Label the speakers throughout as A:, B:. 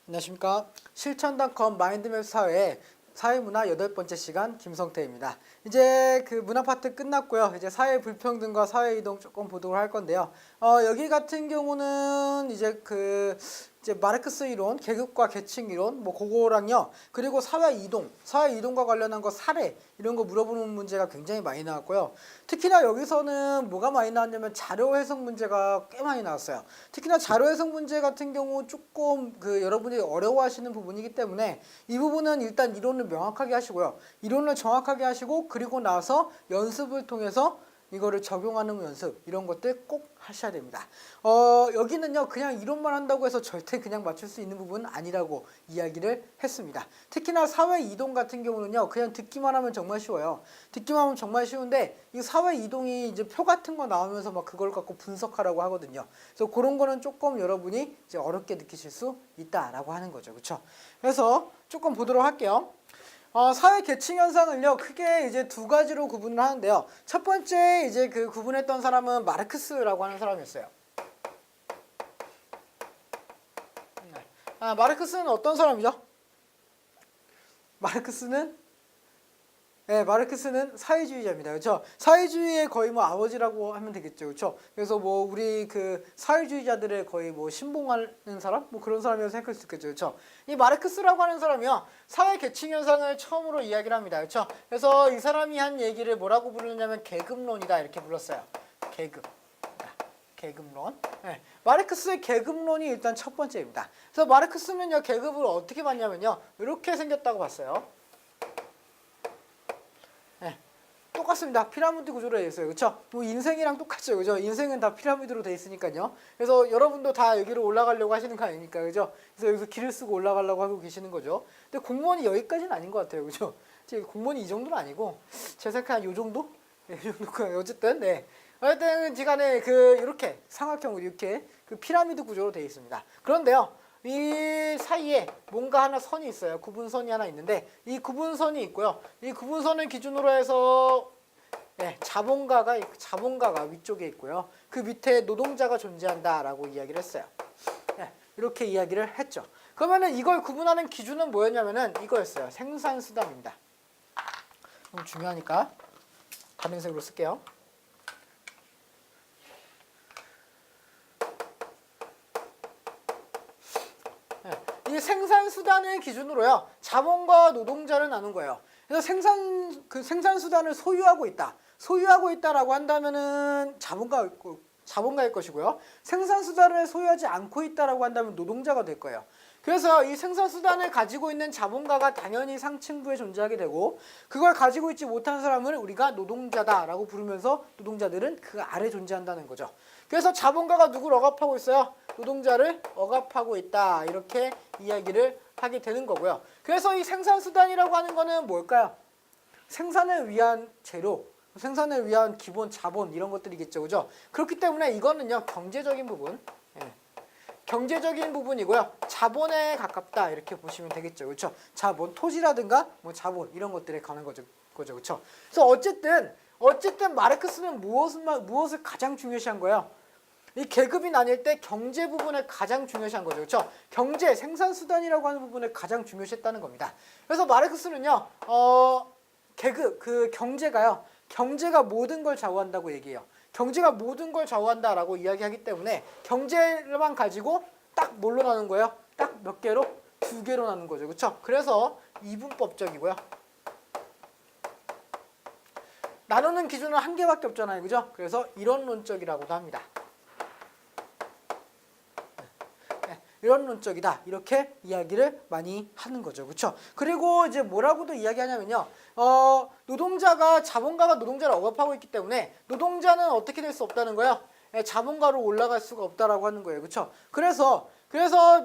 A: 안녕하십니까. 실천닷컴 마인드맵 사회 사회문화 8번째 시간 김성태입니다. 이제 그 문화 파트 끝났고요. 이제 사회 불평등과 사회 이동 조금 보도록 할 건데요. 여기 같은 경우는 이제 마르크스 이론, 계급과 계층 이론, 뭐 그거랑요. 그리고 사회 이동과 관련한 거 사례 이런 거 물어보는 문제가 굉장히 많이 나왔고요. 특히나 여기서는 뭐가 많이 나왔냐면 자료 해석 문제가 꽤 많이 나왔어요. 특히나 자료 해석 문제 같은 경우 조금 여러분이 어려워하시는 부분이기 때문에 이 부분은 일단 이론을 명확하게 하시고요. 이론을 정확하게 하시고 그리고 나서 연습을 통해서 이거를 적용하는 연습 이런 것들 꼭 하셔야 됩니다. 여기는요 그냥 이론만 한다고 해서 절대 그냥 맞출 수 있는 부분은 아니라고 이야기를 했습니다. 특히나 사회 이동 같은 경우는요 그냥 듣기만 하면 정말 쉬워요. 듣기만 하면 정말 쉬운데 이 사회 이동이 이제 표 같은 거 나오면서 막 그걸 갖고 분석하라고 하거든요. 그래서 그런 거는 조금 여러분이 이제 어렵게 느끼실 수 있다라고 하는 거죠. 그렇죠? 그래서 조금 보도록 할게요. 사회 계층 현상을요 크게 이제 두 가지로 구분을 하는데요. 첫 번째 이제 그 구분했던 사람은 마르크스라고 하는 사람이었어요. 마르크스는 어떤 사람이죠? 마르크스는 사회주의자입니다. 그렇죠? 사회주의의 거의 뭐 아버지라고 하면 되겠죠. 그렇죠? 그래서 뭐 우리 그 사회주의자들의 거의 뭐 신봉하는 사람? 뭐 그런 사람이라고 생각할 수 있겠죠. 그렇죠? 이 마르크스라고 하는 사람이요. 사회 계층 현상을 처음으로 이야기를 합니다. 그렇죠? 그래서 이 사람이 한 얘기를 뭐라고 부르냐면 계급론이다 이렇게 불렀어요. 계급론. 네. 마르크스의 계급론이 일단 첫 번째입니다. 그래서 마르크스는요 계급을 어떻게 봤냐면요. 이렇게 생겼다고 봤어요. 똑같습니다. 피라미드 구조로 되어 있어요. 그렇죠? 뭐 인생이랑 똑같죠. 그죠? 인생은 다 피라미드로 되어 있으니까요. 그래서 여러분도 다 여기로 올라가려고 하시는 거 아닙니까? 그죠? 그래서 여기서 길을 쓰고 올라가려고 하고 계시는 거죠. 근데 공무원이 여기까지는 아닌 것 같아요. 그죠? 공무원이 이 정도는 아니고 제 생각에 한 요 정도? 네, 이 정도. 어쨌든 네. 어쨌든 지간에 이렇게 삼각형으로 이렇게 그 피라미드 구조로 되어 있습니다. 그런데요. 이 사이에 뭔가 하나 선이 있어요. 구분선이 하나 있는데 이 구분선이 있고요. 이 구분선을 기준으로 해서 자본가가 위쪽에 있고요. 그 밑에 노동자가 존재한다라고 이야기를 했어요. 이렇게 이야기를 했죠. 그러면은 이걸 구분하는 기준은 뭐였냐면은 이거였어요. 생산수단입니다. 너무 중요하니까 다른 색으로 쓸게요. 이 생산수단을 기준으로요. 자본과 노동자를 나눈 거예요. 그래서 생산수단을 소유하고 있다. 소유하고 있다라고 한다면은 자본가일 것이고요. 생산수단을 소유하지 않고 있다라고 한다면 노동자가 될 거예요. 그래서 이 생산수단을 가지고 있는 자본가가 당연히 상층부에 존재하게 되고 그걸 가지고 있지 못한 사람을 우리가 노동자다라고 부르면서 노동자들은 그 아래 존재한다는 거죠. 그래서 자본가가 누구를 억압하고 있어요? 노동자를 억압하고 있다. 이렇게 이야기를 하게 되는 거고요. 그래서 이 생산수단이라고 하는 거는 뭘까요? 생산을 위한 재료, 생산을 위한 기본 자본 이런 것들이겠죠. 그죠? 그렇기 때문에 이거는요. 경제적인 부분. 경제적인 부분이고요. 자본에 가깝다. 이렇게 보시면 되겠죠. 그렇죠? 자본, 토지라든가 뭐 자본 이런 것들에 관한 거죠. 그렇죠? 그래서 어쨌든 마르크스는 무엇을 가장 중요시한 거예요? 이 계급이 나뉠 때 경제 부분을 가장 중요시한 거죠. 그렇죠? 경제, 생산수단이라고 하는 부분을 가장 중요시했다는 겁니다. 그래서 마르크스는요. 경제가 모든 걸 좌우한다고 얘기해요. 경제가 모든 걸 좌우한다라고 이야기하기 때문에 경제만 가지고 딱 뭘로 나눈 거예요? 딱 몇 개로? 2개로 나눈 거죠. 그렇죠? 그래서 이분법적이고요. 나누는 기준은 1개밖에 없잖아요. 그죠? 그래서 이론론적이라고도 합니다. 이론론적이다. 이렇게 이야기를 많이 하는 거죠. 그렇죠? 그리고 이제 뭐라고도 이야기하냐면요. 자본가가 노동자를 억압하고 있기 때문에 노동자는 어떻게 될 수 없다는 거예요? 자본가로 올라갈 수가 없다라고 하는 거예요. 그렇죠? 그래서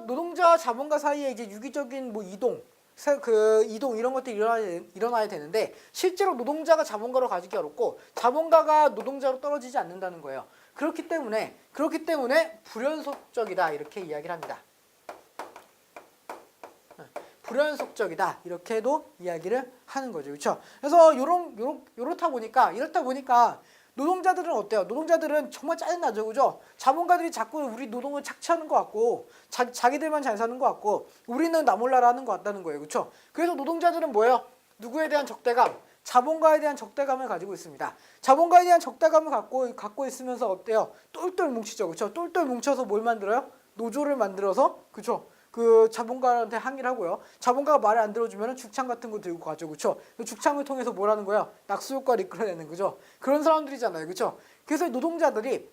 A: 노동자와 자본가 사이에 이제 유기적인 뭐 이동 이런 것들이 일어나야 되는데 실제로 노동자가 자본가로 가지기 어렵고 자본가가 노동자로 떨어지지 않는다는 거예요. 그렇기 때문에 불연속적이다 이렇게 이야기를 합니다. 불연속적이다 이렇게도 이야기를 하는 거죠. 그렇죠? 그래서 이렇다 보니까 노동자들은 어때요? 노동자들은 정말 짜증나죠, 그죠? 자본가들이 자꾸 우리 노동을 착취하는 것 같고 자기들만 잘 사는 것 같고 우리는 나 몰라라 하는 것 같다는 거예요, 그렇죠? 그래서 노동자들은 뭐예요? 누구에 대한 적대감? 자본가에 대한 적대감을 가지고 있습니다. 자본가에 대한 적대감을 갖고 있으면서 어때요? 똘똘 뭉치죠, 그렇죠? 똘똘 뭉쳐서 뭘 만들어요? 노조를 만들어서, 그렇죠? 그 자본가한테 항의를 하고요. 자본가가 말을 안 들어주면 죽창 같은 거 들고 가죠, 그렇죠? 그 죽창을 통해서 뭘 하는 거야? 낙수 효과를 이끌어내는 거죠. 그런 사람들이잖아요, 그렇죠? 그래서 노동자들이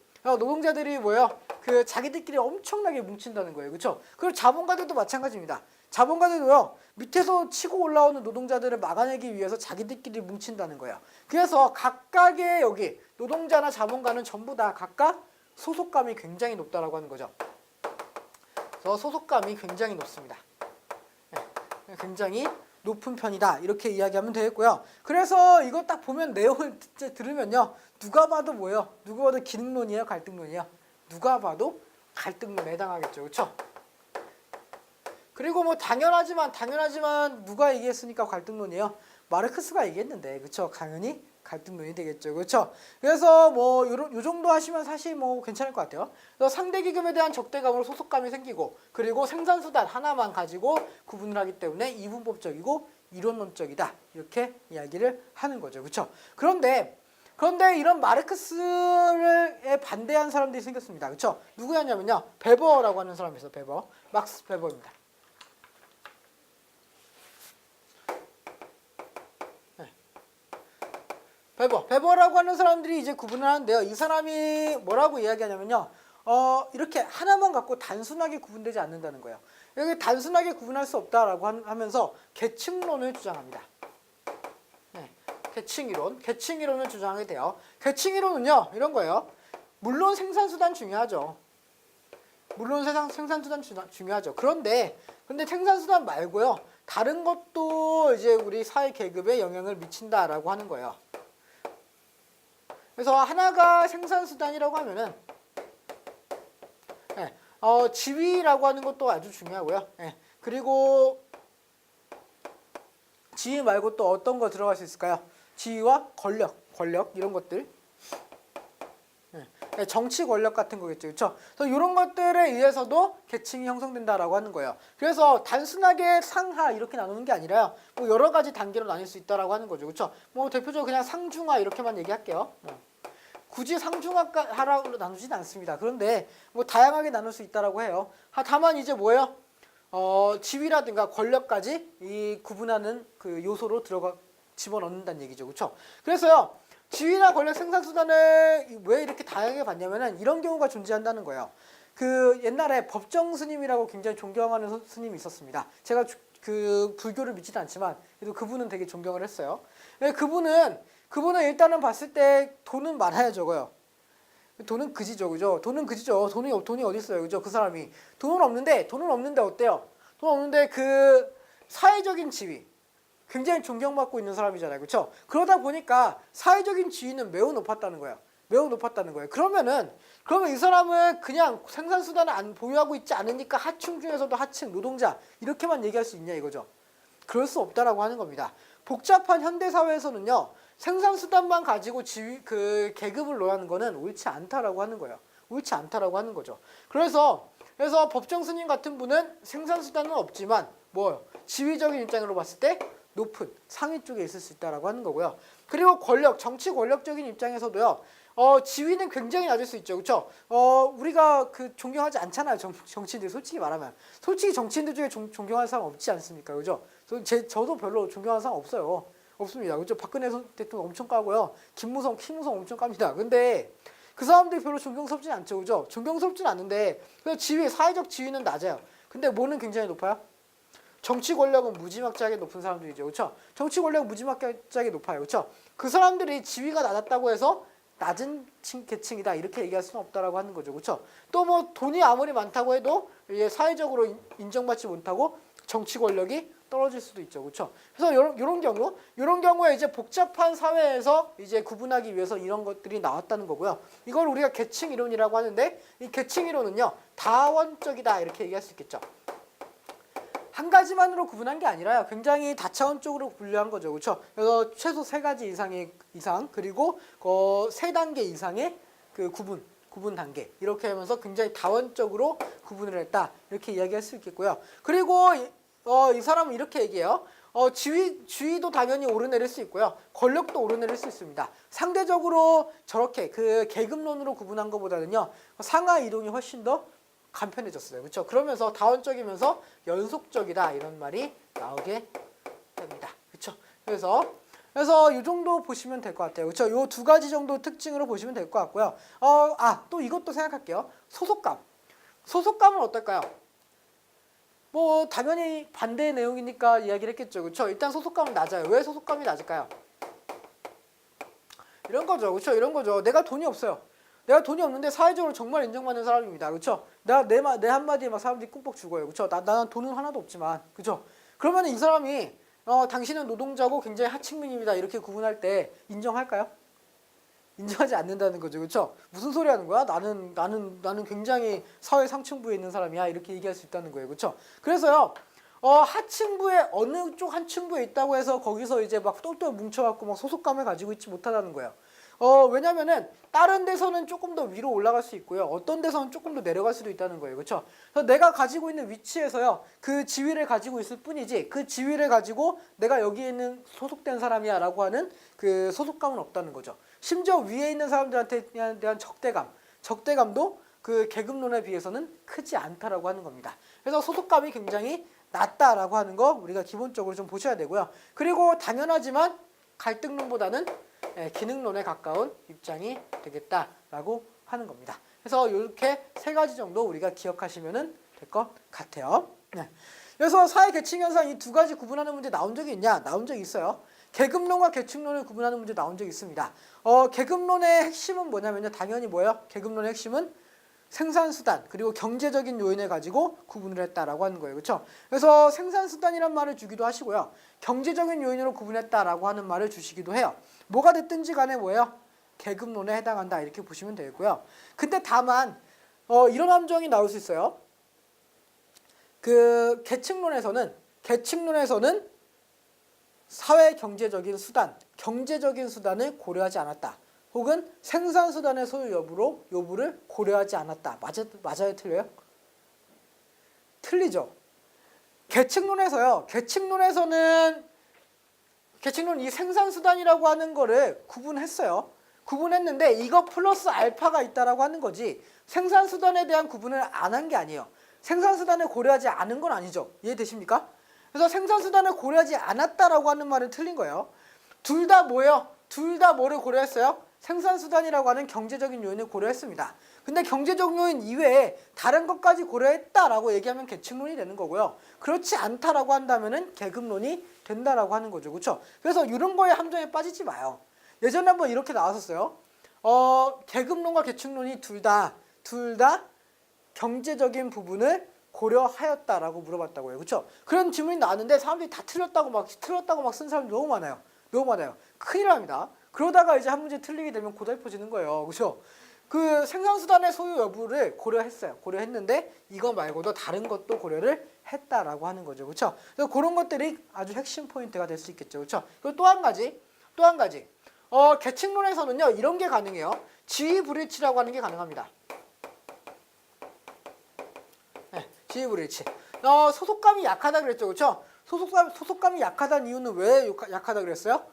A: 뭐예요? 그 자기들끼리 엄청나게 뭉친다는 거예요, 그렇죠? 그리고 자본가들도 마찬가지입니다. 자본가들도요, 밑에서 치고 올라오는 노동자들을 막아내기 위해서 자기들끼리 뭉친다는 거예요. 그래서 각각의 여기 노동자나 자본가는 전부 다 각각 소속감이 굉장히 높다라고 하는 거죠. 그래서 소속감이 굉장히 높습니다. 네, 굉장히 높은 편이다, 이렇게 이야기하면 되겠고요. 그래서 이거 딱 보면 내용을 들으면요, 누가 봐도 뭐예요? 누가 봐도 기능론이에요, 갈등론이에요? 누가 봐도 갈등론에 해당하겠죠, 그렇죠? 그리고 뭐 당연하지만 누가 얘기했으니까 갈등론이에요? 마르크스가 얘기했는데, 그렇죠? 당연히 갈등론이 되겠죠, 그렇죠? 그래서 뭐 요 정도 하시면 사실 뭐 괜찮을 것 같아요. 그래서 상대 기금에 대한 적대감으로 소속감이 생기고, 그리고 생산수단 하나만 가지고 구분을 하기 때문에 이분법적이고 이론론적이다, 이렇게 이야기를 하는 거죠, 그렇죠? 그런데 이런 마르크스에 반대한 사람들이 생겼습니다, 그렇죠? 누구였냐면요, 베버라고 하는 사람이 있어요. 베버, 막스 베버입니다. 베버라고 하는 사람들이 이제 구분을 하는데요. 이 사람이 뭐라고 이야기하냐면요, 이렇게 하나만 갖고 단순하게 구분되지 않는다는 거예요. 여기 단순하게 구분할 수 없다라고 하면서 계층론을 주장합니다. 네, 계층이론을 주장하게 돼요. 계층이론은요, 이런 거예요. 물론 생산수단 중요하죠. 생산수단 중요하죠. 그런데 생산수단 말고요, 다른 것도 이제 우리 사회 계급에 영향을 미친다라고 하는 거예요. 그래서 하나가 생산수단이라고 하면은, 지위라고 하는 것도 아주 중요하고요. 그리고 지위 말고 또 어떤 거 들어갈 수 있을까요? 지위와 권력 이런 것들. 정치 권력 같은 거겠죠, 그렇죠? 그래서 이런 것들에 의해서도 계층이 형성된다라고 하는 거예요. 그래서 단순하게 상하 이렇게 나누는 게 아니라요, 뭐 여러 가지 단계로 나뉠 수 있다라고 하는 거죠, 그렇죠? 뭐 대표적으로 그냥 상중하 이렇게만 얘기할게요. 굳이 상중하라고 나누진 않습니다. 그런데 뭐 다양하게 나눌 수 있다라고 해요. 다만 이제 뭐예요? 지위라든가 권력까지 이 구분하는 그 요소로 집어넣는다는 얘기죠, 그렇죠? 그래서요, 지위나 권력 생산수단을 왜 이렇게 다양하게 봤냐면은 이런 경우가 존재한다는 거예요. 그 옛날에 법정 스님이라고 굉장히 존경하는 스님이 있었습니다. 제가 그 불교를 믿지는 않지만 그래도 그분은 되게 존경을 했어요. 그분은 일단은 봤을 때 돈은 많아야 적어요. 돈은 그지죠, 그죠? 돈은 그지죠. 돈이 어디 있어요, 그죠? 그 사람이 돈은 없는데 어때요? 돈 없는데 그 사회적인 지위, 굉장히 존경받고 있는 사람이잖아요, 그렇죠? 그러다 보니까 사회적인 지위는 매우 높았다는 거예요. 그러면 이 사람은 그냥 생산수단을 안 보유하고 있지 않으니까 하층 중에서도 하층 노동자 이렇게만 얘기할 수 있냐 이거죠. 그럴 수 없다라고 하는 겁니다. 복잡한 현대 사회에서는요, 생산수단만 가지고 그 계급을 논하는 거는 옳지 않다라고 하는 거예요. 옳지 않다라고 하는 거죠. 그래서 법정 스님 같은 분은 생산수단은 없지만 지위적인 입장으로 봤을 때 높은 상위 쪽에 있을 수 있다라고 하는 거고요. 그리고 정치 권력적인 입장에서도요, 지위는 굉장히 낮을 수 있죠, 그렇죠? 우리가 그 존경하지 않잖아요, 정치인들. 솔직히 말하면, 정치인들 중에 존경하는 사람 없지 않습니까, 그죠? 저도 별로 존경하는 사람 없습니다, 그렇죠? 박근혜 대통령 엄청 까고요, 김무성 엄청 깝니다. 근데 그 사람들이 별로 존경스럽진 않죠, 그죠? 존경스럽진 않은데 사회적 지위는 낮아요. 근데 뭐는 굉장히 높아요? 정치 권력은 무지막지하게 높은 사람들이죠, 그렇죠? 정치 권력은 무지막지하게 높아요, 그렇죠? 그 사람들이 지위가 낮았다고 해서 낮은 계층이다 이렇게 얘기할 수는 없다라고 하는 거죠, 그렇죠? 또 뭐 돈이 아무리 많다고 해도 사회적으로 인정받지 못하고 정치 권력이 떨어질 수도 있죠, 그렇죠? 그래서 이런 경우에 이제 복잡한 사회에서 이제 구분하기 위해서 이런 것들이 나왔다는 거고요. 이걸 우리가 계층 이론이라고 하는데, 이 계층 이론은요, 다원적이다 이렇게 얘기할 수 있겠죠. 한 가지만으로 구분한 게 아니라요. 굉장히 다차원적으로 분류한 거죠. 그렇죠? 그래서 최소 3가지 이상 그리고 3단계 이상의 그 구분 단계 이렇게 하면서 굉장히 다원적으로 구분을 했다. 이렇게 이야기할 수 있겠고요. 그리고 이 사람은 이렇게 얘기해요. 지위도 당연히 오르내릴 수 있고요. 권력도 오르내릴 수 있습니다. 상대적으로 저렇게 그 계급론으로 구분한 것보다는요. 상하 이동이 훨씬 더 간편해졌어요. 그렇죠? 그러면서 다원적이면서 연속적이다 이런 말이 나오게 됩니다. 그렇죠? 그래서 이 정도 보시면 될 것 같아요. 그렇죠? 요 2가지 정도 특징으로 보시면 될 것 같고요. 또 이것도 생각할게요. 소속감. 소속감은 어떨까요? 뭐 당연히 반대의 내용이니까 이야기를 했겠죠. 그렇죠? 일단 소속감은 낮아요. 왜 소속감이 낮을까요? 이런 거죠. 그렇죠? 이런 거죠. 내가 돈이 없어요. 내가 돈이 없는데 사회적으로 정말 인정받는 사람입니다. 그렇죠? 내 한마디에 막 사람들이 꾹꾹 죽어요. 그렇죠? 나는 돈은 하나도 없지만. 그렇죠? 그러면 이 사람이 당신은 노동자고 굉장히 하층민입니다. 이렇게 구분할 때 인정할까요? 인정하지 않는다는 거죠. 그렇죠? 무슨 소리 하는 거야? 나는 굉장히 사회 상층부에 있는 사람이야. 이렇게 얘기할 수 있다는 거예요. 그렇죠? 그래서요. 하층부에 어느 쪽 하층부에 있다고 해서 거기서 이제 막 똘똘 뭉쳐갖고 막 소속감을 가지고 있지 못하다는 거예요. 왜냐면은 다른 데서는 조금 더 위로 올라갈 수 있고요. 어떤 데서는 조금 더 내려갈 수도 있다는 거예요. 그렇죠? 그래서 내가 가지고 있는 위치에서요. 그 지위를 가지고 있을 뿐이지 그 지위를 가지고 내가 여기에 있는 소속된 사람이야 라고 하는 그 소속감은 없다는 거죠. 심지어 위에 있는 사람들한테 대한 적대감도 그 계급론에 비해서는 크지 않다라고 하는 겁니다. 그래서 소속감이 굉장히 낮다라고 하는 거 우리가 기본적으로 좀 보셔야 되고요. 그리고 당연하지만 갈등론보다는 기능론에 가까운 입장이 되겠다라고 하는 겁니다. 그래서 이렇게 3가지 정도 우리가 기억하시면 될 것 같아요. 네. 그래서 사회 계층 현상 이 2가지 구분하는 문제 나온 적이 있냐? 나온 적이 있어요. 계급론과 계층론을 구분하는 문제 나온 적이 있습니다. 계급론의 핵심은 뭐냐면요. 당연히 뭐예요? 계급론의 핵심은 생산수단 그리고 경제적인 요인을 가지고 구분을 했다라고 하는 거예요. 그렇죠? 그래서 생산수단이란 말을 주기도 하시고요. 경제적인 요인으로 구분했다라고 하는 말을 주시기도 해요. 뭐가 됐든지 간에 뭐예요? 계급론에 해당한다 이렇게 보시면 되고요. 근데 다만 이런 함정이 나올 수 있어요. 그 계층론에서는 사회 경제적인 수단을 고려하지 않았다. 혹은 생산수단의 소유 여부를 고려하지 않았다. 맞아요? 틀려요? 틀리죠. 계층론에서는 이 생산수단이라고 하는 거를 구분했어요. 구분했는데 이거 플러스 알파가 있다라고 하는 거지 생산수단에 대한 구분을 안 한 게 아니에요. 생산수단을 고려하지 않은 건 아니죠. 이해되십니까? 그래서 생산수단을 고려하지 않았다라고 하는 말은 틀린 거예요. 둘 다 뭐예요? 둘 다 뭐를 고려했어요? 생산수단이라고 하는 경제적인 요인을 고려했습니다. 근데 경제적 요인 이외에 다른 것까지 고려했다라고 얘기하면 계층론이 되는 거고요. 그렇지 않다라고 한다면은 계급론이 된다라고 하는 거죠. 그렇죠? 그래서 이런 거에 함정에 빠지지 마요. 예전에 한번 이렇게 나왔었어요. 계급론과 계층론이 둘 다 경제적인 부분을 고려하였다라고 물어봤다고요. 그렇죠? 그런 질문이 나왔는데 사람들이 다 틀렸다고 막 쓴 사람이 너무 많아요. 큰일 납니다. 그러다가 이제 한 문제 틀리게 되면 고달퍼지는 거예요. 그렇죠? 그 생산수단의 소유 여부를 고려했는데 이거 말고도 다른 것도 고려를 했다라고 하는 거죠. 그렇죠? 그래서 그런 것들이 아주 핵심 포인트가 될 수 있겠죠. 그렇죠? 그리고 또 한 가지. 계층론에서는요. 이런 게 가능해요. 지위 불일치라고 하는 게 가능합니다. 네, 지위 불일치. 소속감이 약하다 그랬죠. 그렇죠? 소속감이 약하다는 이유는 왜 약하다 그랬어요?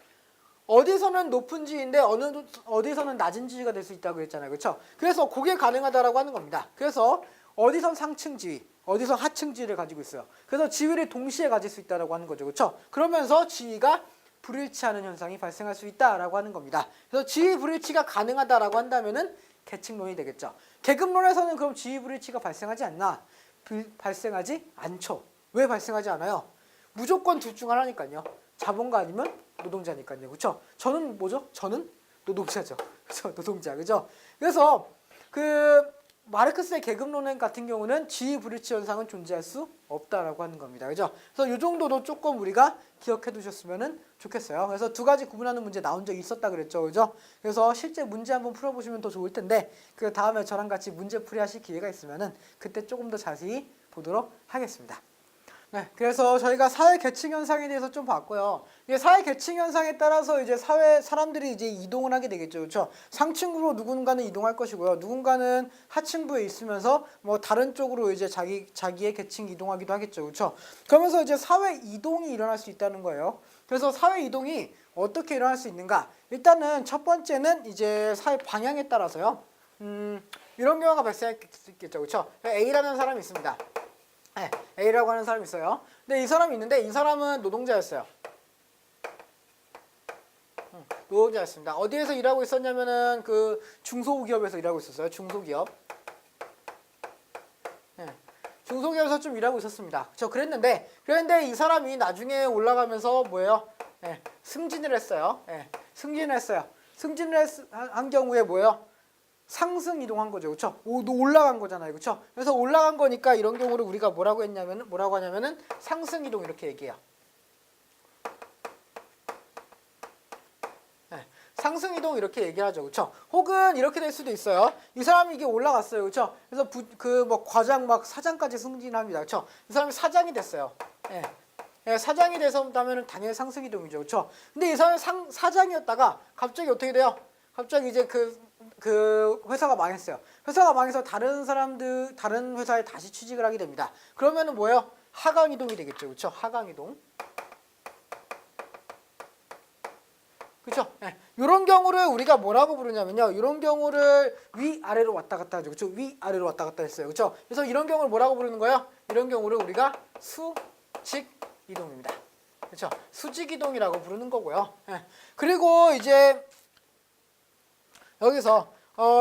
A: 어디서는 높은 지위인데 어디서는 낮은 지위가 될 수 있다고 했잖아요. 그렇죠? 그래서 그게 가능하다라고 하는 겁니다. 그래서 어디선 상층 지위, 어디선 하층 지위를 가지고 있어요. 그래서 지위를 동시에 가질 수 있다라고 하는 거죠. 그렇죠? 그러면서 지위가 불일치하는 현상이 발생할 수 있다라고 하는 겁니다. 그래서 지위 불일치가 가능하다라고 한다면은 계층론이 되겠죠. 계급론에서는 그럼 지위 불일치가 발생하지 않나? 발생하지 않죠. 왜 발생하지 않아요? 무조건 둘 중 하나니까요. 자본가 아니면 노동자니까요. 그렇죠? 저는 뭐죠? 저는 노동자죠. 그렇죠? 노동자. 그렇죠? 그래서 그 마르크스의 계급론 같은 경우는 지위 불일치 현상은 존재할 수 없다라고 하는 겁니다. 그렇죠? 그래서 이 정도도 조금 우리가 기억해 두셨으면 좋겠어요. 그래서 2가지 구분하는 문제 나온 적이 있었다 그랬죠. 그죠? 그래서 실제 문제 한번 풀어보시면 더 좋을 텐데 그 다음에 저랑 같이 문제 풀이 하실 기회가 있으면은 그때 조금 더 자세히 보도록 하겠습니다. 네, 그래서 저희가 사회 계층 현상에 대해서 좀 봤고요. 이게 사회 계층 현상에 따라서 이제 사람들이 이제 이동을 하게 되겠죠, 그렇죠? 상층부로 누군가는 이동할 것이고요, 누군가는 하층부에 있으면서 뭐 다른 쪽으로 이제 자기의 계층 이동하기도 하겠죠, 그렇죠? 그러면서 이제 사회 이동이 일어날 수 있다는 거예요. 그래서 사회 이동이 어떻게 일어날 수 있는가? 일단은 첫 번째는 이제 사회 방향에 따라서요. 이런 경우가 발생할 수 있겠죠, 그렇죠? A라는 사람이 있습니다. 네, A라고 하는 사람이 있어요. 근데 이 사람이 있는데 이 사람은 노동자였어요. 노동자였습니다. 어디에서 일하고 있었냐면은 그 중소기업에서 일하고 있었어요. 중소기업. 네, 중소기업에서 좀 일하고 있었습니다. 그랬는데 이 사람이 나중에 올라가면서 뭐예요? 네, 승진을 했어요. 네, 승진을 했어요. 한 경우에 뭐예요? 상승 이동한 거죠, 그렇죠? 올라간 거잖아요, 그렇죠? 그래서 올라간 거니까 이런 경우를 우리가 뭐라고 하냐면은 상승 이동 이렇게 얘기해요. 네, 상승 이동 이렇게 얘기하죠, 그렇죠? 혹은 이렇게 될 수도 있어요. 이 사람이 이게 올라갔어요, 그렇죠? 그래서 뭐 과장 막 사장까지 승진합니다, 그렇죠? 이 사람이 사장이 됐어요. 네. 네, 사장이 돼서다면은 당연히 상승 이동이죠, 그렇죠? 근데 이 사람이 사장이었다가 갑자기 어떻게 돼요? 갑자기 이제 그 회사가 망했어요. 회사가 망해서 다른 회사에 다시 취직을 하게 됩니다. 그러면은 뭐예요? 하강 이동이 되겠죠, 그렇죠? 하강 이동. 그렇죠? 네. 이런 경우를 우리가 뭐라고 부르냐면요, 이런 경우를 위 아래로 왔다 갔다 하죠, 그렇죠? 위 아래로 왔다 갔다 했어요, 그렇죠? 그래서 이런 경우를 뭐라고 부르는 거예요? 이런 경우를 우리가 수직 이동입니다. 그렇죠? 수직 이동이라고 부르는 거고요. 네. 그리고 이제 여기서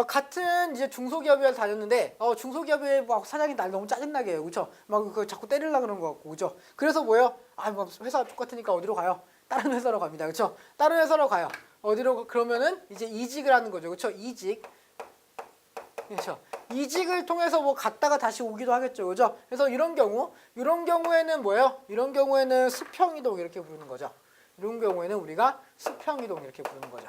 A: 같은 이제 중소기업에 다녔는데 중소기업의 막 사장이 날 너무 짜증나게 해요, 그렇죠? 막 그 자꾸 때리려 그런 거 같고, 그렇죠? 그래서 뭐예요? 뭐 회사 똑같으니까 어디로 가요? 다른 회사로 갑니다, 그렇죠? 다른 회사로 가요. 어디로? 그러면은 이제 이직을 하는 거죠, 그렇죠? 이직. 그렇죠? 이직을 통해서 뭐 갔다가 다시 오기도 하겠죠, 그렇죠? 그래서 이런 경우에는 뭐예요? 이런 경우에는 수평 이동 이렇게 부르는 거죠. 이런 경우에는 우리가 수평 이동 이렇게 부르는 거죠.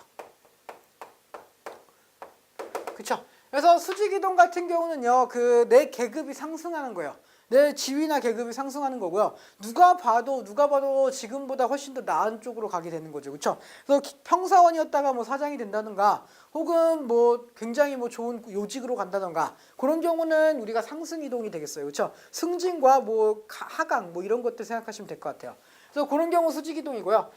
A: 그렇죠? 그래서 수직이동 같은 경우는요, 내 계급이 상승하는 거예요. 내 지위나 계급이 상승하는 거고요. 누가 봐도 지금보다 훨씬 더 나은 쪽으로 가게 되는 거죠, 그렇죠? 그래서 평사원이었다가 뭐 사장이 된다든가, 혹은 뭐 굉장히 뭐 좋은 요직으로 간다든가, 그런 경우는 우리가 상승 이동이 되겠어요, 그렇죠? 승진과 뭐 하강 뭐 이런 것들 생각하시면 될 것 같아요. 그래서 그런 경우 수직 이동이고요.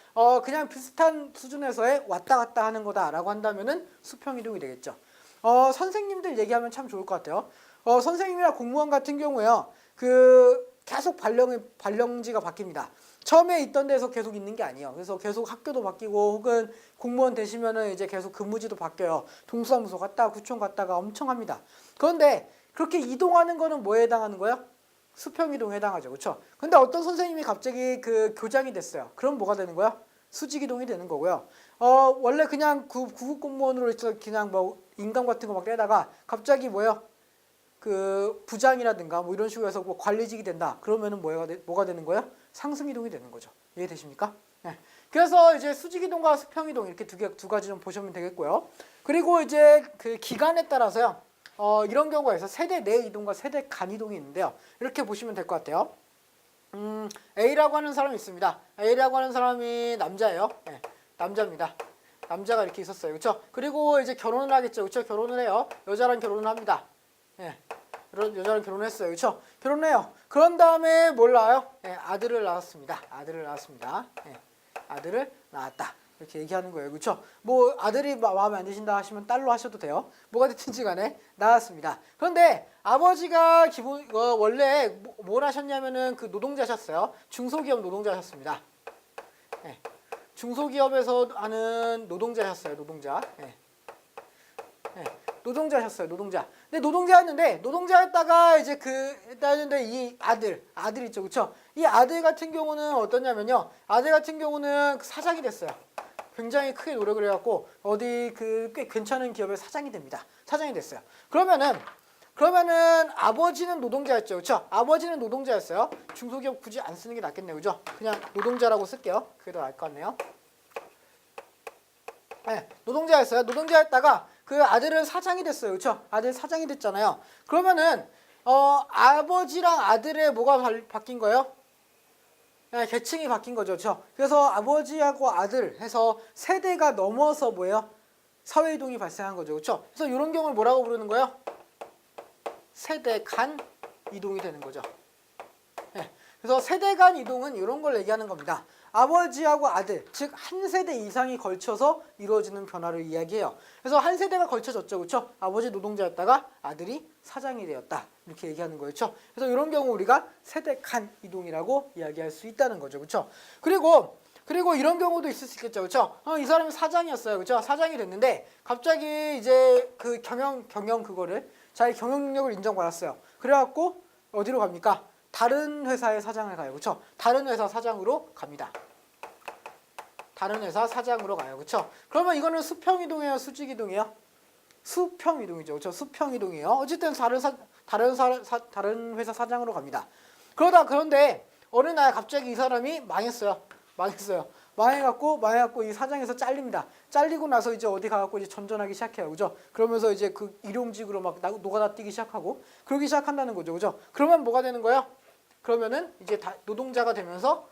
A: 그냥 비슷한 수준에서의 왔다 갔다 하는 거다라고 한다면은 수평 이동이 되겠죠. 선생님들 얘기하면 참 좋을 것 같아요. 선생님이나 공무원 같은 경우에요, 계속 발령지가 바뀝니다. 처음에 있던 데서 계속 있는 게 아니에요. 그래서 계속 학교도 바뀌고, 혹은 공무원 되시면은 이제 계속 근무지도 바뀌어요. 동사무소 갔다가 구청 갔다가 엄청 합니다. 그런데 그렇게 이동하는 거는 뭐에 해당하는 거예요? 수평 이동에 해당하죠, 그렇죠? 근데 어떤 선생님이 갑자기 교장이 됐어요. 그럼 뭐가 되는 거야? 수직 이동이 되는 거고요. 원래 그냥 구급 공무원으로 그냥 뭐 인감 같은 거 막 떼다가 갑자기 뭐예요? 부장이라든가 뭐 이런 식으로 해서 뭐 관리직이 된다. 그러면은 뭐가 되는 거예요? 상승 이동이 되는 거죠. 이해되십니까? 네. 그래서 이제 수직 이동과 수평 이동 이렇게 두 가지 좀 보시면 되겠고요. 그리고 이제 기간에 따라서요, 이런 경우가 있어요. 세대 내 이동과 세대 간 이동이 있는데요. 이렇게 보시면 될 것 같아요. A라고 하는 사람이 있습니다. A라고 하는 사람이 남자예요. 네, 남자입니다. 남자가 이렇게 있었어요, 그렇죠? 그리고 이제 결혼을 하겠죠, 그렇죠? 결혼을 해요. 여자랑 결혼을 합니다. 네, 여자랑 결혼했어요, 그렇죠? 결혼해요. 그런 다음에 뭘 낳아요? 네, 아들을 낳았습니다. 네, 아들을 낳았다. 이렇게 얘기하는 거예요, 그렇죠? 뭐 아들이 마음에 안 드신다 하시면 딸로 하셔도 돼요. 뭐가 됐든지 간에 낳았습니다. 그런데 아버지가 원래 뭘 하셨냐면은 노동자셨어요. 중소기업 노동자셨습니다. 네. 중소기업에서 하는 노동자셨어요, 노동자. 네. 네. 노동자셨어요, 노동자. 근데 노동자였다가 이제 했다는데 이 아들 있죠, 그렇죠? 이 아들 같은 경우는 어떠냐면요, 아들 같은 경우는 사장이 됐어요. 굉장히 크게 노력을 해갖고 어디 꽤 괜찮은 기업의 사장이 됩니다. 사장이 됐어요. 그러면은 아버지는 노동자였죠, 그렇죠? 아버지는 노동자였어요. 중소기업 굳이 안 쓰는 게 낫겠네요, 그죠? 그냥 노동자라고 쓸게요. 그게 더 나을 것 같네요. 네, 노동자였어요. 노동자였다가 아들은 사장이 됐어요, 그렇죠? 아들 사장이 됐잖아요. 그러면은 아버지랑 아들의 뭐가 바뀐 거예요? 계층이 바뀐 거죠. 그렇죠? 그래서 아버지하고 아들 해서 세대가 넘어서 뭐예요? 사회 이동이 발생한 거죠. 그렇죠? 그래서 이런 경우를 뭐라고 부르는 거예요? 세대 간 이동이 되는 거죠. 네. 그래서 세대 간 이동은 이런 걸 얘기하는 겁니다. 아버지하고 아들, 즉 한 세대 이상이 걸쳐서 이루어지는 변화를 이야기해요. 그래서 한 세대가 걸쳐졌죠. 그렇죠? 아버지 노동자였다가 아들이 사장이 되었다. 이렇게 얘기하는 거였죠. 그래서 이런 경우 우리가 세대 간 이동이라고 이야기할 수 있다는 거죠. 그렇죠? 그리고 이런 경우도 있을 수 있겠죠. 그렇죠? 이 사람이 사장이었어요. 그렇죠? 사장이 됐는데 갑자기 이제 그 경영 그거를 자기 경영 능력을 인정받았어요. 그래갖고 어디로 갑니까? 다른 회사의 사장을 가요. 그렇죠? 다른 회사 사장으로 갑니다. 다른 회사 사장으로 가요. 그렇죠? 그러면 이거는 수평 이동이에요, 수직 이동이에요? 수평 이동이죠. 그렇죠? 수평 이동이에요. 어쨌든 다른 회사 사장으로 갑니다. 그런데 어느 날 갑자기 이 사람이 망했어요. 망해갖고 이 사장에서 잘립니다. 잘리고 나서 이제 어디 가갖고 이제 전전하기 시작해요. 그죠? 그러면서 이제 그 일용직으로 막 노가다 뛰기 시작하고 그러기 시작한다는 거죠. 그죠? 그러면 뭐가 되는 거예요? 그러면은 이제 노동자가 되면서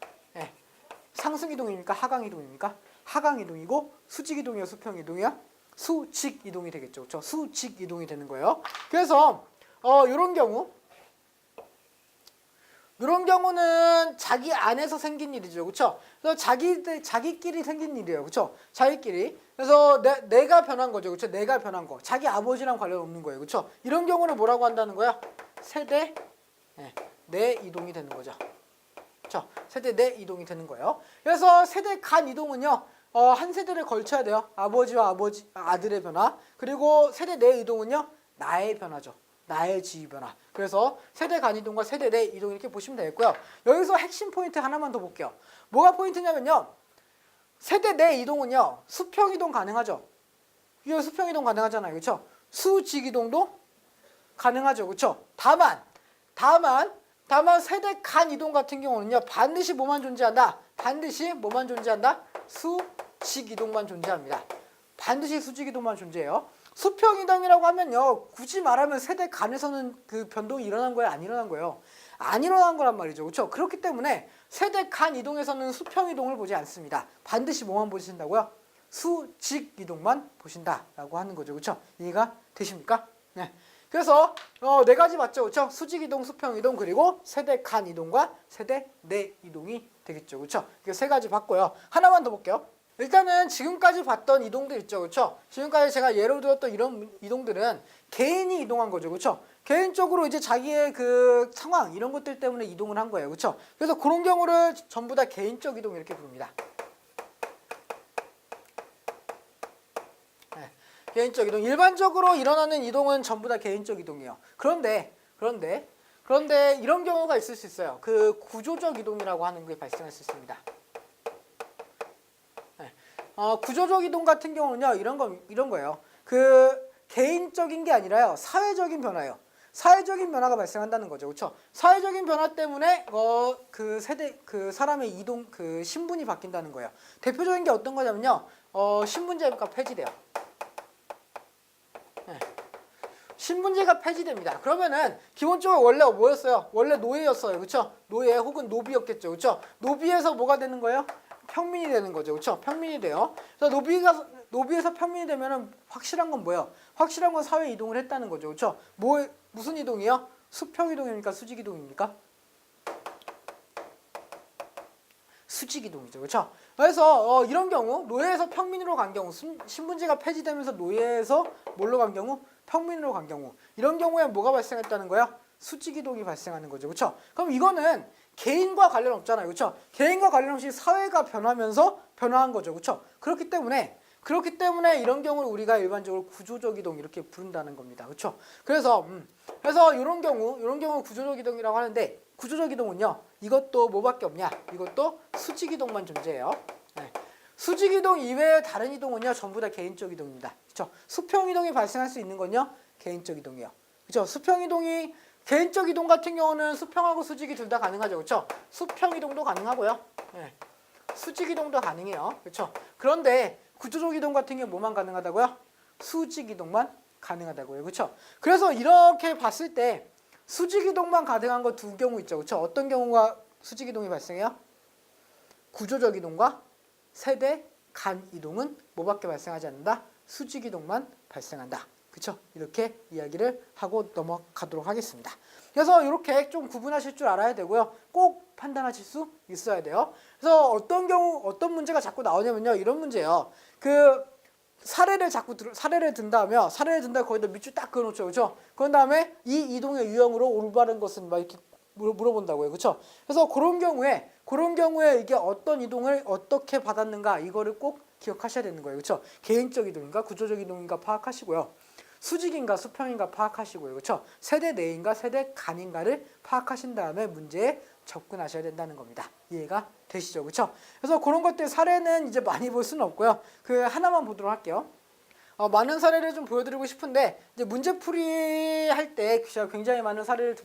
A: 상승 이동입니까? 하강 이동입니까? 하강 이동이고 수직 이동이야, 수평 이동이야? 수직 이동이 되겠죠. 그렇죠? 수직 이동이 되는 거예요. 그래서 이런 경우는 자기 안에서 생긴 일이죠. 그렇죠? 그래서 자기끼리 생긴 일이에요. 그렇죠? 자기끼리. 그래서 내가 변한 거죠. 그렇죠? 내가 변한 거. 자기 아버지랑 관련 없는 거예요. 그렇죠? 이런 경우는 뭐라고 한다는 거야? 세대 내 이동이 되는 거죠. 그렇죠? 세대 내 이동이 되는 거예요. 그래서 세대 간 이동은요. 한 세대를 걸쳐야 돼요. 아버지와 아들의 변화. 그리고 세대 내 이동은요. 나의 변화죠. 나의 지위 변화. 그래서 세대 간 이동과 세대 내 이동 이렇게 보시면 되겠고요. 여기서 핵심 포인트 하나만 더 볼게요. 뭐가 포인트냐면요. 세대 내 이동은요. 수평 이동 가능하죠. 이거 수평 이동 가능하잖아요. 그렇죠? 수직 이동도 가능하죠. 그렇죠? 다만 세대 간 이동 같은 경우는요. 반드시 뭐만 존재한다? 수직 이동만 존재합니다. 반드시 수직 이동만 존재해요. 수평 이동이라고 하면요. 굳이 말하면 세대 간에서는 그 변동이 일어난 거예요? 안 일어난 거예요? 안 일어난 거란 말이죠. 그렇죠? 그렇기 때문에 세대 간 이동에서는 수평 이동을 보지 않습니다. 반드시 뭐만 보신다고요? 수직 이동만 보신다라고 하는 거죠. 그렇죠? 이해가 되십니까? 네. 그래서 네 가지 맞죠? 그렇죠? 수직 이동, 수평 이동, 그리고 세대 간 이동과 세대 내 이동이 되겠죠. 그렇죠? 이거 세 가지 봤고요. 하나만 더 볼게요. 일단은 지금까지 봤던 이동들 있죠. 그렇죠? 지금까지 제가 예로 들었던 이런 이동들은 개인이 이동한 거죠. 그렇죠? 개인적으로 이제 자기의 그 상황 이런 것들 때문에 이동을 한 거예요. 그렇죠? 그래서 그런 경우를 전부 다 개인적 이동 이렇게 부릅니다. 개인적 이동. 일반적으로 일어나는 이동은 전부 다 개인적 이동이에요. 그런데 이런 경우가 있을 수 있어요. 그 구조적 이동이라고 하는 게 발생할 수 있습니다. 구조적 이동 같은 경우는요. 이런 거예요. 그 개인적인 게 아니라요. 사회적인 변화예요. 사회적인 변화가 발생한다는 거죠. 그렇죠? 사회적인 변화 때문에 그 사람의 이동 그 신분이 바뀐다는 거예요. 대표적인 게 어떤 거냐면요. 신분제가 폐지돼요. 신분제가 폐지됩니다. 그러면은 기본적으로 원래 뭐였어요? 원래 노예였어요. 그렇죠? 노예 혹은 노비였겠죠. 그렇죠? 노비에서 뭐가 되는 거예요? 평민이 되는 거죠. 그렇죠? 평민이 돼요. 그래서 노비에서 평민이 되면은 확실한 건 뭐예요? 확실한 건 사회 이동을 했다는 거죠. 그렇죠? 무슨 이동이요? 수평 이동입니까? 수직 이동입니까? 수직 이동이죠. 그렇죠? 그래서 이런 경우 노예에서 평민으로 간 경우 신분제가 폐지되면서 노예에서 뭘로 간 경우? 평민으로 간 경우. 이런 경우에 뭐가 발생했다는 거야? 수직 이동이 발생하는 거죠. 그렇죠? 그럼 이거는 개인과 관련 없잖아요. 그렇죠? 개인과 관련 없이 사회가 변하면서 변화한 거죠. 그렇죠? 그렇기 때문에 이런 경우를 우리가 일반적으로 구조적 이동 이렇게 부른다는 겁니다. 그렇죠? 그래서 이런 경우 구조적 이동이라고 하는데 구조적 이동은요. 이것도 뭐밖에 없냐? 이것도 수직 이동만 존재해요. 네. 수직 이동 이외의 다른 이동은요. 전부 다 개인적 이동입니다. 그렇죠? 수평 이동이 발생할 수 있는 건요. 개인적 이동이요. 그렇죠? 수평 이동이 개인적 이동 같은 경우는 수평하고 수직이 둘 다 가능하죠. 그렇죠? 수평 이동도 가능하고요. 네. 수직 이동도 가능해요. 그렇죠? 그런데 구조적 이동 같은 경우 뭐만 가능하다고요? 수직 이동만 가능하다고요. 그렇죠? 그래서 이렇게 봤을 때 수직 이동만 가능한 거 두 경우 있죠. 그렇죠? 어떤 경우가 수직 이동이 발생해요? 구조적 이동과 세대 간 이동은 뭐밖에 발생하지 않는다? 수직 이동만 발생한다. 그쵸? 이렇게 이야기를 하고 넘어가도록 하겠습니다. 그래서 이렇게 좀 구분하실 줄 알아야 되고요. 꼭 판단하실 수 있어야 돼요. 그래서 어떤 경우 어떤 문제가 자꾸 나오냐면요. 이런 문제예요. 그 사례를 든다며 사례를 든다 거기다 밑줄 딱 그어놓죠. 그렇죠? 그런 다음에 이 이동의 유형으로 올바른 것은 막 이렇게 물어본다고요. 그렇죠? 그래서 그런 경우에 이게 어떤 이동을 어떻게 받았는가 이거를 꼭 기억하셔야 되는 거예요. 그렇죠? 개인적 이동인가 구조적 이동인가 파악하시고요. 수직인가 수평인가 파악하시고요. 그렇죠? 세대 내인가 세대 간인가를 파악하신 다음에 문제에 접근하셔야 된다는 겁니다. 이해가 되시죠? 그렇죠? 그래서 그런 것들 사례는 이제 많이 볼 수는 없고요. 그 하나만 보도록 할게요. 많은 사례를 좀 보여드리고 싶은데 이제 문제풀이 할 때 굉장히 많은 사례를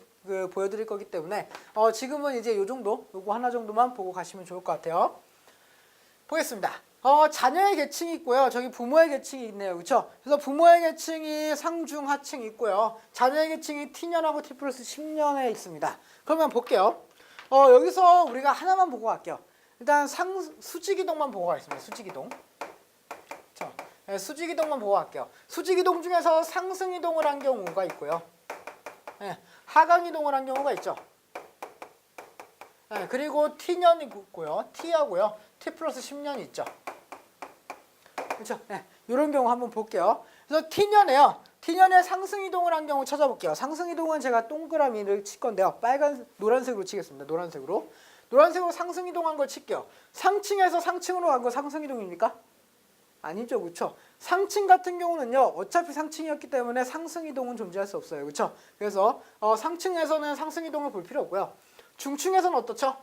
A: 보여드릴 거기 때문에 지금은 이제 요 정도, 요거 하나 정도만 보고 가시면 좋을 것 같아요. 보겠습니다. 자녀의 계층이 있고요. 저기 부모의 계층이 있네요. 그렇죠? 그래서 부모의 계층이 상중 하층이 있고요. 자녀의 계층이 T년하고 T 플러스 10년에 있습니다. 그러면 볼게요. 여기서 우리가 하나만 보고 갈게요. 일단 수직이동만 보고 가겠습니다. 수직이동. 그렇죠? 네, 수직이동만 보고 갈게요. 수직이동 중에서 상승이동을 한 경우가 있고요. 네, 하강이동을 한 경우가 있죠. 네, 그리고 T년이 있고요. T하고요. T 플러스 10년이 있죠. 그렇죠? 네, 이런 경우 한번 볼게요. 그래서 T년에 상승이동을 한 경우 찾아볼게요. 상승이동은 제가 동그라미를 칠 건데요. 노란색으로 치겠습니다. 노란색으로 상승이동한 걸 칠게요. 상층에서 상층으로 간 거 상승이동입니까? 아니죠. 그렇죠? 상층 같은 경우는요. 어차피 상층이었기 때문에 상승이동은 존재할 수 없어요. 그렇죠? 그래서 상층에서는 상승이동을 볼 필요 없고요. 중층에서는 어떻죠?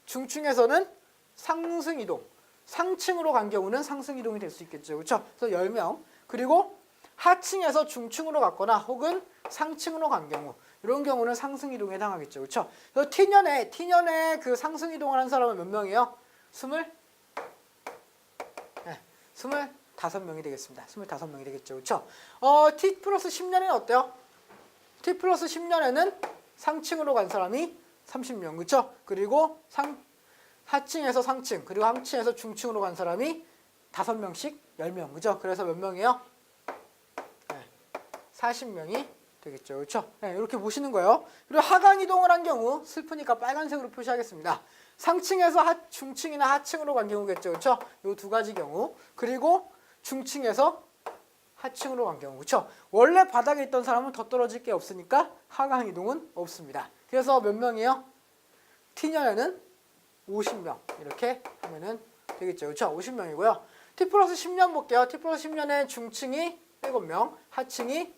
A: 중층에서는 상승이동. 상층으로 간 경우는 상승이동이 될 수 있겠죠. 그렇죠? 그래서 10명. 그리고 하층에서 중층으로 갔거나 혹은 상층으로 간 경우 이런 경우는 상승이동에 해당하겠죠. 그렇죠? 그래서 T년에 그 상승이동을 한 사람은 몇 명이에요? 25명이 되겠습니다. 25명이 되겠죠. 그렇죠? T 플러스 10년에는 어때요? T 플러스 10년에는 상층으로 간 사람이 30명. 그렇죠? 그리고 하층에서 상층, 그리고 하층에서 중층으로 간 사람이 5명씩 10명. 그죠? 그래서 몇 명이에요? 40명이 되겠죠. 그렇죠? 네, 이렇게 보시는 거예요. 그리고 하강 이동을 한 경우 슬프니까 빨간색으로 표시하겠습니다. 상층에서 중층이나 하층으로 간 경우겠죠. 그렇죠? 이 두 가지 경우. 그리고 중층에서 하층으로 간 경우. 그렇죠? 원래 바닥에 있던 사람은 더 떨어질 게 없으니까 하강 이동은 없습니다. 그래서 몇 명이에요? T년에는 50명 이렇게 하면은 되겠죠. 그렇죠? 50명이고요. T 플러스 10년 볼게요. T 플러스 10년에 중층이 7명, 하층이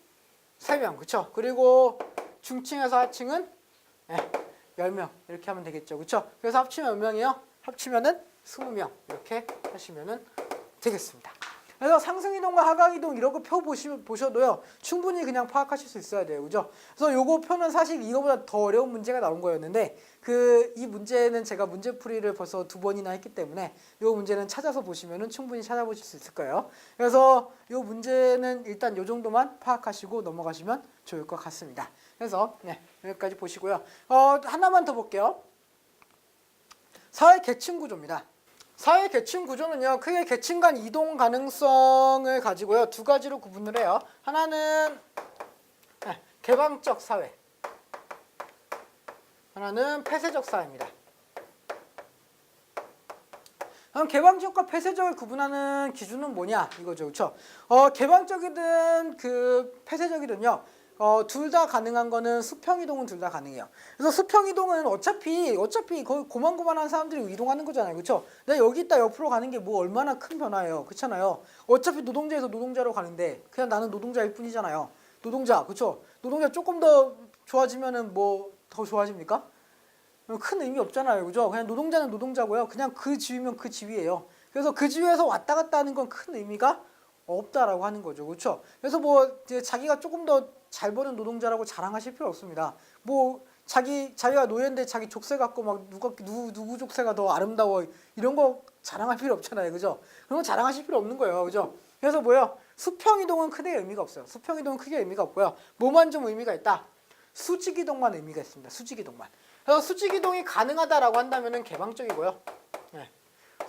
A: 3명. 그렇죠? 그리고 중층에서 하층은 10명 이렇게 하면 되겠죠. 그렇죠? 그래서 합치면 몇 명이에요? 합치면은 20명 이렇게 하시면은 되겠습니다. 그래서 상승이동과 하강이동 이런 거 표 보셔도요. 충분히 그냥 파악하실 수 있어야 돼요. 그죠? 그래서 요거 표는 사실 이거보다 더 어려운 문제가 나온 거였는데 이 문제는 제가 문제풀이를 벌써 2번이나 했기 때문에 요 문제는 찾아서 보시면은 충분히 찾아보실 수 있을 거예요. 그래서 요 문제는 일단 요 정도만 파악하시고 넘어가시면 좋을 것 같습니다. 그래서 여기까지 보시고요. 하나만 더 볼게요. 사회 계층 구조입니다. 사회 계층 구조는요. 크게 계층 간 이동 가능성을 가지고요. 두 가지로 구분을 해요. 하나는 개방적 사회, 하나는 폐쇄적 사회입니다. 그럼 개방적과 폐쇄적을 구분하는 기준은 뭐냐 이거죠. 그렇죠? 개방적이든 폐쇄적이든요. 둘 다 가능한 거는 수평 이동은 둘 다 가능해요. 그래서 수평 이동은 어차피 거의 고만고만한 사람들이 이동하는 거잖아요. 그렇죠? 내가 여기 있다 옆으로 가는 게 뭐 얼마나 큰 변화예요. 그렇잖아요. 어차피 노동자에서 노동자로 가는데 그냥 나는 노동자일 뿐이잖아요. 노동자. 그렇죠? 노동자 조금 더 좋아지면은 뭐 더 좋아집니까? 큰 의미 없잖아요. 그죠? 그냥 노동자는 노동자고요. 그냥 그 지위면 그 지위예요. 그래서 그 지위에서 왔다 갔다 하는 건 큰 의미가 없다라고 하는 거죠. 그렇죠? 그래서 뭐 자기가 조금 더 잘 버는 노동자라고 자랑하실 필요 없습니다. 뭐 자기가 노예인데 자기 족쇄 갖고 막 누구 족쇄가 더 아름다워 이런 거 자랑할 필요 없잖아요. 그죠? 그런 거 자랑하실 필요 없는 거예요. 그죠? 그래서 뭐요? 수평 이동은 크게 의미가 없어요. 수평 이동은 크게 의미가 없고요. 뭐만 좀 의미가 있다? 수직 이동만 의미가 있습니다. 수직 이동만. 그래서 수직 이동이 가능하다라고 한다면은 개방적이고요.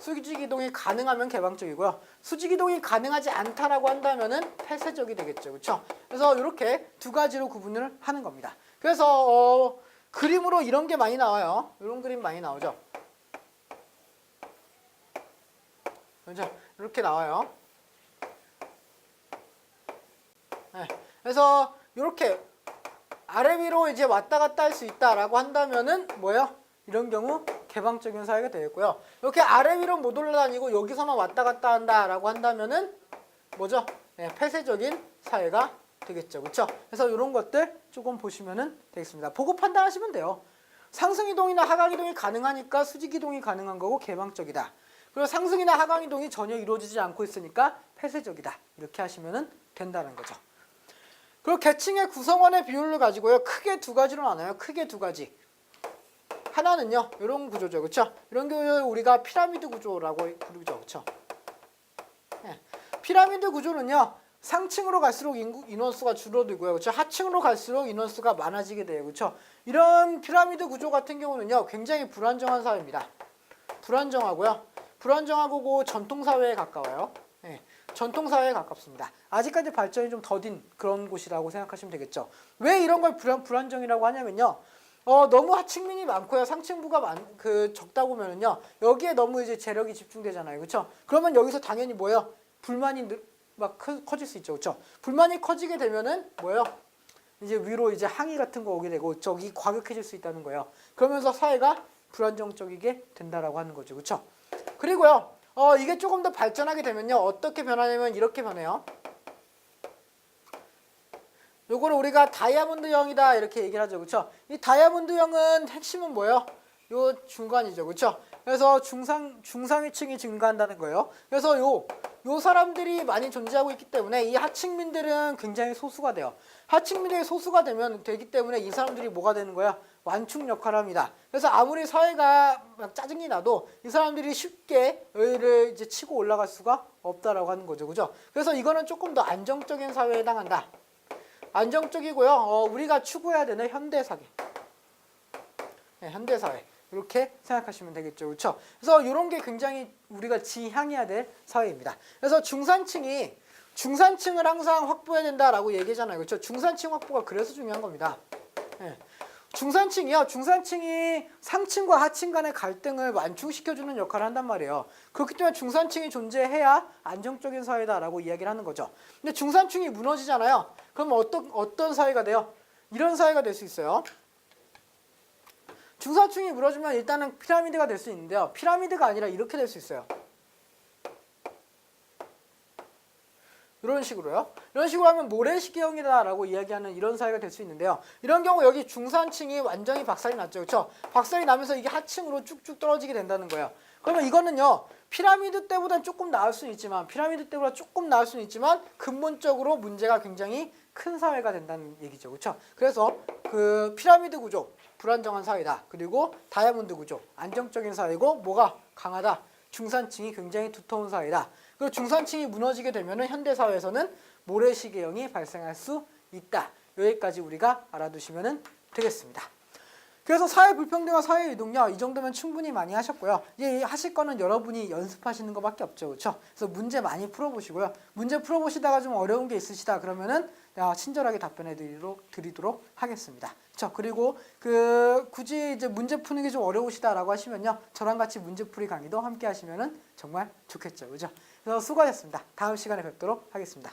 A: 수직 이동이 가능하면 개방적이고요. 수직 이동이 가능하지 않다라고 한다면은 폐쇄적이 되겠죠. 그렇죠? 그래서 이렇게 두 가지로 구분을 하는 겁니다. 그래서 그림으로 이런 게 많이 나와요. 이런 그림 많이 나오죠. 그렇죠? 이렇게 나와요. 네. 그래서 이렇게 아래 위로 이제 왔다 갔다 할 수 있다라고 한다면은 뭐예요? 이런 경우 개방적인 사회가 되겠고요. 이렇게 아래 위로 못 올라다니고 여기서만 왔다 갔다 한다라고 한다면은 뭐죠? 네, 폐쇄적인 사회가 되겠죠. 그렇죠? 그래서 이런 것들 조금 보시면은 되겠습니다. 보고 판단하시면 돼요. 상승 이동이나 하강 이동이 가능하니까 수직 이동이 가능한 거고 개방적이다. 그리고 상승이나 하강 이동이 전혀 이루어지지 않고 있으니까 폐쇄적이다. 이렇게 하시면은 된다는 거죠. 그리고 계층의 구성원의 비율을 가지고요. 크게 두 가지로 나눠요. 크게 두 가지. 하나는요. 이런 구조죠. 그렇죠? 이런 구조를 우리가 피라미드 구조라고 부르죠. 그렇죠? 네. 피라미드 구조는요. 상층으로 갈수록 인원수가 줄어들고요. 그렇죠? 하층으로 갈수록 인원수가 많아지게 돼요. 그렇죠? 이런 피라미드 구조 같은 경우는요. 굉장히 불안정한 사회입니다. 불안정하고요. 불안정하고 전통사회에 가까워요. 네. 전통사회에 가깝습니다. 아직까지 발전이 좀 더딘 그런 곳이라고 생각하시면 되겠죠. 왜 이런 걸 불안정이라고 하냐면요. 너무 하층민이 많고요. 상층부가 적다 보면은요. 여기에 너무 이제 재력이 집중되잖아요. 그렇죠? 그러면 여기서 당연히 뭐예요? 불만이 커질 수 있죠. 그렇죠? 불만이 커지게 되면은 뭐예요? 이제 위로 이제 항의 같은 거 오게 되고 저기 과격해질 수 있다는 거예요. 그러면서 사회가 불안정적이게 된다라고 하는 거죠. 그렇죠? 그리고요. 이게 조금 더 발전하게 되면요. 어떻게 변하냐면 이렇게 변해요. 요거를 우리가 다이아몬드형이다 이렇게 얘기를 하죠. 그렇죠? 이 다이아몬드형은 핵심은 뭐예요? 요 중간이죠. 그렇죠? 그래서 중상위층이 증가한다는 거예요. 그래서 요 사람들이 많이 존재하고 있기 때문에 이 하층민들은 굉장히 소수가 돼요. 하층민들이 소수가 되기 때문에 이 사람들이 뭐가 되는 거야? 완충 역할을 합니다. 그래서 아무리 사회가 막 짜증이 나도 이 사람들이 쉽게 여기를 이제 치고 올라갈 수가 없다라고 하는 거죠. 그죠? 그래서 이거는 조금 더 안정적인 사회에 해당한다. 안정적이고요. 우리가 추구해야 되는 현대사회. 네, 현대사회. 이렇게 생각하시면 되겠죠. 그렇죠? 그래서 이런 게 굉장히 우리가 지향해야 될 사회입니다. 그래서 중산층을 항상 확보해야 된다라고 얘기하잖아요. 그렇죠? 중산층 확보가 그래서 중요한 겁니다. 네. 중산층이 상층과 하층 간의 갈등을 완충시켜주는 역할을 한단 말이에요. 그렇기 때문에 중산층이 존재해야 안정적인 사회다라고 이야기를 하는 거죠. 근데 중산층이 무너지잖아요. 그럼 어떤 사회가 돼요? 이런 사회가 될 수 있어요. 중산층이 무너지면 일단은 피라미드가 될 수 있는데요. 피라미드가 아니라 이렇게 될 수 있어요. 이런 식으로요. 이런 식으로 하면 모래시계형이다라고 이야기하는 이런 사회가 될 수 있는데요. 이런 경우 여기 중산층이 완전히 박살이 났죠. 그렇죠? 박살이 나면서 이게 하층으로 쭉쭉 떨어지게 된다는 거예요. 그러면 이거는요. 피라미드 때보다는 조금 나을 수는 있지만 근본적으로 문제가 굉장히 큰 사회가 된다는 얘기죠. 그렇죠? 그래서 그 피라미드 구조, 불안정한 사회다. 그리고 다이아몬드 구조, 안정적인 사회고 뭐가 강하다. 중산층이 굉장히 두터운 사회다. 그리고 중산층이 무너지게 되면 현대사회에서는 모래시계형이 발생할 수 있다. 여기까지 우리가 알아두시면 되겠습니다. 그래서 사회 불평등과 사회 이동요. 이 정도면 충분히 많이 하셨고요. 이제 하실 거는 여러분이 연습하시는 것밖에 없죠. 그렇죠? 그래서 문제 많이 풀어보시고요. 문제 풀어보시다가 좀 어려운 게 있으시다 그러면은 친절하게 답변해 드리도록 하겠습니다. 그렇죠? 그리고 굳이 이제 문제 푸는 게 좀 어려우시다라고 하시면요. 저랑 같이 문제풀이 강의도 함께 하시면은 정말 좋겠죠. 그죠? 그래서 수고하셨습니다. 다음 시간에 뵙도록 하겠습니다.